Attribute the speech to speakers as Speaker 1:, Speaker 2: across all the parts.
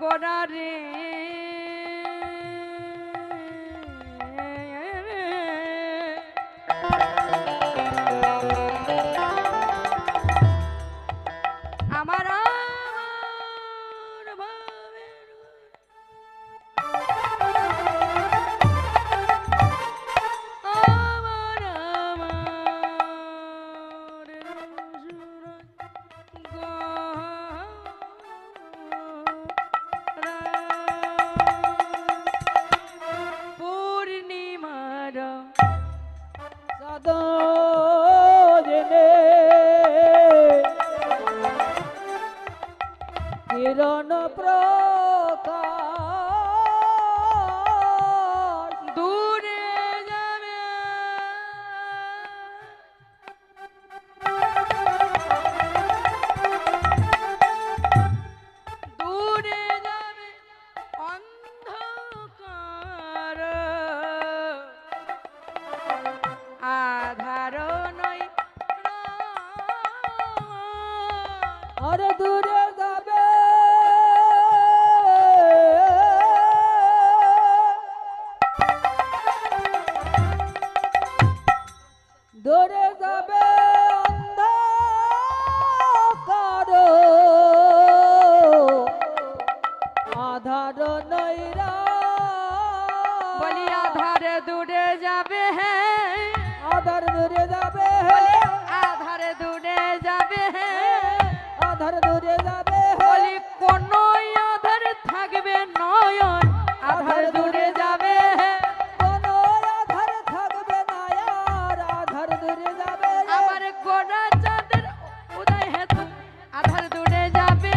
Speaker 1: গোড়া রে আমার
Speaker 2: কিরণ প্রকাশ
Speaker 1: দূরে যাবে দূরে যাবে অন্ধকার আধার নয়
Speaker 2: আর দূরে যাবে দূরে যাবে অন্ধকার আধার নৈরা
Speaker 1: বলি আধার দূরে যাবে হ্যাঁ
Speaker 2: আধার দূরে যাবে
Speaker 1: আধার দূরে যাবে
Speaker 2: আধার দূরে যাবে
Speaker 1: বলি কোন আধার থাকবে নয়ন আধার দূরে যাবে
Speaker 2: কোন আধার থাকবে না আর আধার দূরে যাবে
Speaker 1: আমার গোড়া চাঁদের উদয় হেতু আধার দূরে যাবে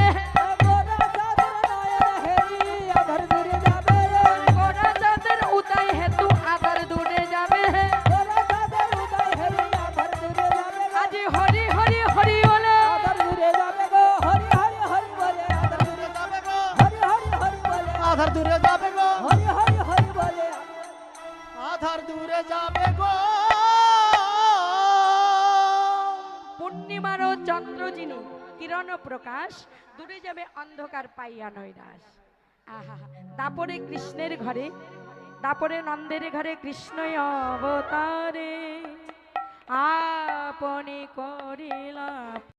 Speaker 2: গোরা চাঁদের নয়ন হেরি আধার দূরে যাবে
Speaker 1: গোড়া চাঁদের উদয় হেতু আধার দূরে যাবে
Speaker 2: গোরা চাঁদের উদয় হেরি আধার দূরে যাবে
Speaker 1: আজ হরি হরি হরি বলে
Speaker 2: আধার দূরে যাবে গো হরি হরি হরি বলে আধার দূরে যাবে গো হরি হরি হরি বলে
Speaker 3: আধার দূরে যাবে গো
Speaker 2: হরি হরি হরি বলে
Speaker 3: আধার দূরে যাবে গো
Speaker 1: পূর্ণিমার চন্দ্র যিনি কিরণ প্রকাশ দূরে যাবে অন্ধকার পাইয়া নৈরাশ আহা তারপরে কৃষ্ণের ঘরে তারপরে নন্দের ঘরে কৃষ্ণ অবতারে আপনি করিলা